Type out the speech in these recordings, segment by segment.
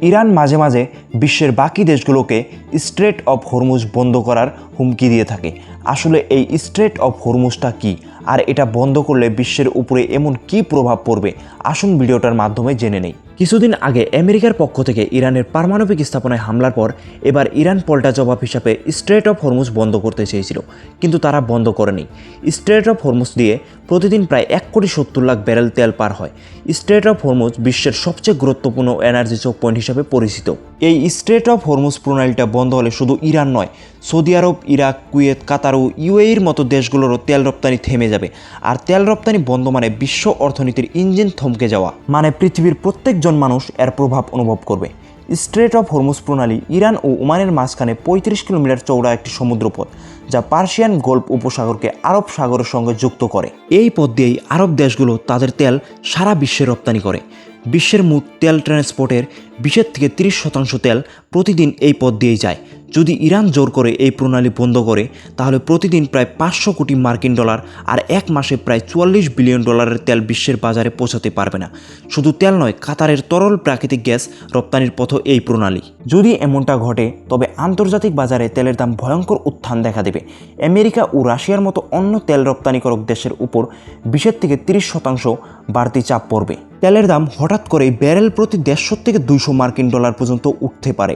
Iran মাঝে মাঝে বিশ্বের বাকি দেশগুলোকে স্ট্রেট অফ হরমুজ বন্ধ করার হুমকি দিয়ে থাকে। আসলে এই স্ট্রেট অফ হরমুজটা কি, আর এটা বন্ধ করলে বিশ্বের উপরে এমন কি প্রভাব পড়বে, আসুন ভিডিওটার মাধ্যমে জেনে নেই। কিছুদিন আগে আমেরিকার পক্ষ থেকে ইরানের পারমাণবিক স্থাপনায় হামলার পর এবার ইরান পাল্টা জবাব হিসাবে স্ট্রেট অফ হরমুজ বন্ধ করতে চেয়েছিল, কিন্তু তারা বন্ধ করেনি। স্ট্রেট অফ হরমুজ দিয়ে প্রতিদিন প্রায় 1,70,00,000 ব্যারেল তেল পার হয়। স্ট্রেট অফ হরমুজ বিশ্বের সবচেয়ে গুরুত্বপূর্ণ এনার্জি চোক পয়েন্ট হিসাবে পরিচিত। এই স্ট্রেট অফ হরমুজ প্রণালীটা বন্ধ হলে শুধু ইরান নয়, সৌদি আরব, ইরাক, কুয়েত, কাতার ও ইউএইর মতো দেশগুলোরও তেল রপ্তানি থেমে যাবে। আর তেল রপ্তানি বন্ধ মানে বিশ্ব অর্থনীতির ইঞ্জিন থমকে যাওয়া, মানে পৃথিবীর প্রত্যেকজন মানুষ এর প্রভাব অনুভব করবে। স্ট্রেট অফ হরমুজ প্রণালী ইরান ও ওমানের মাঝখানে 35 কিলোমিটার চওড়া একটি সমুদ্রপথ, যা পার্সিয়ান গল্ফ উপসাগরকে আরব সাগরের সঙ্গে যুক্ত করে। এই পথ দিয়েই আরব দেশগুলো তাদের তেল সারা বিশ্বে রপ্তানি করে। বিশ্বের মোট তেল ট্রান্সপোর্টের 20 থেকে 30% তেল প্রতিদিন এই পথ দিয়েই যায়। যদি ইরান জোর করে এই প্রণালী বন্ধ করে, তাহলে প্রতিদিন প্রায় 500 কোটি মার্কিন ডলার আর এক মাসে প্রায় 44 বিলিয়ন ডলারের তেল বিশ্বের বাজারে পৌঁছাতে পারবে না। শুধু তেল নয়, কাতারের তরল প্রাকৃতিক গ্যাস রপ্তানির পথও এই প্রণালী। যদি এমনটা ঘটে, তবে আন্তর্জাতিক বাজারে তেলের দাম ভয়ঙ্কর উত্থান দেখা দেবে। আমেরিকা ও রাশিয়ার মতো অন্য তেল রপ্তানিকারক দেশের উপর 20 থেকে 30% বাড়তি চাপ পড়বে। তেলের দাম হঠাৎ করেই ব্যারেল প্রতি 150 থেকে 200 মার্কিন ডলার পর্যন্ত উঠতে পারে।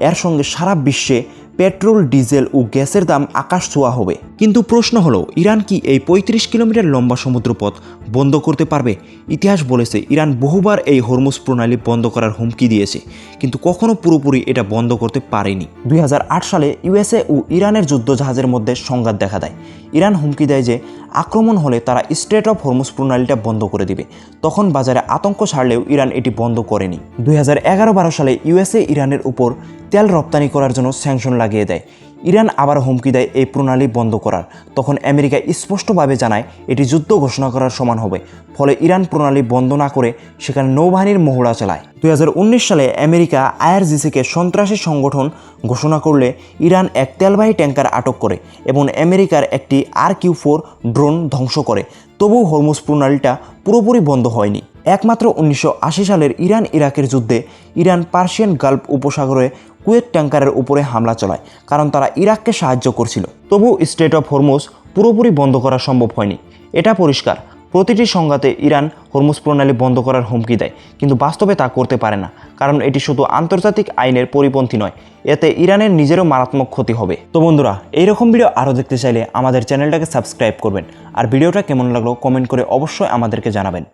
এর সঙ্গে সারা বিশ্বে পেট্রোল, ডিজেল ও গ্যাসের দাম আকাশ ছোঁয়া হবে। কিন্তু প্রশ্ন হলো, ইরান কি এই 35 কিলোমিটার লম্বা সমুদ্রপথ বন্ধ করতে পারবে? ইতিহাস বলেছে ইরান বহুবার এই হরমুজ প্রণালী বন্ধ করার হুমকি দিয়েছে, কিন্তু কখনো পুরোপুরি এটা বন্ধ করতে পারেনি। 2008 সালে ইউএসএ ও ইরানের যুদ্ধজাহাজের মধ্যে সংঘাত দেখা দেয়। ইরান হুমকি দেয় যে আক্রমণ হলে তারা স্ট্রেট অফ হরমুজ প্রণালীটা বন্ধ করে দিবে। তখন বাজারে আতঙ্ক ছাড়লেও ইরান এটি বন্ধ করেনি। 2011-12 সালে ইউএসএ ইরানের উপর তেল রপ্তানি করার জন্য স্যাংশন লাগিয়ে দেয়। ইরান আবার হুমকি দেয় এই প্রণালী বন্ধ করার। তখন আমেরিকা স্পষ্টভাবে জানায় এটি যুদ্ধ ঘোষণা করার সমান হবে। ফলে ইরান প্রণালী বন্ধ না করে সেখানে নৌবাহিনীর মহড়া চালায়। 2019 সালে আমেরিকা আইআরজিসিকে সন্ত্রাসী সংগঠন ঘোষণা করলে ইরান এক তেলবাহী ট্যাঙ্কার আটক করে এবং আমেরিকার একটি RQ-4 ড্রোন ধ্বংস করে। তবুও হরমুজ প্রণালীটা পুরোপুরি বন্ধ হয়নি। একমাত্র 1980 সালের ইরান ইরাকের যুদ্ধে ইরান পার্সিয়ান গালফ উপসাগরে কুয়েত ট্যাঙ্কারের উপরে হামলা চালায়, কারণ তারা ইরাককে সাহায্য করছিল। তবুও স্ট্রেট অফ হরমুজ পুরোপুরি বন্ধ করা সম্ভব হয়নি। এটা পরিষ্কার, প্রতিটি সংঘাতে ইরান হরমুজ প্রণালী বন্ধ করার হুমকি দেয়, কিন্তু বাস্তবে তা করতে পারে না, কারণ এটি শুধু আন্তর্জাতিক আইনের পরিপন্থী নয়, এতে ইরানের নিজেরও মারাত্মক ক্ষতি হবে। তো বন্ধুরা, এইরকম ভিডিও আরও দেখতে চাইলে আমাদের চ্যানেলটাকে সাবস্ক্রাইব করবেন, আর ভিডিওটা কেমন লাগলো কমেন্ট করে অবশ্যই আমাদেরকে জানাবেন।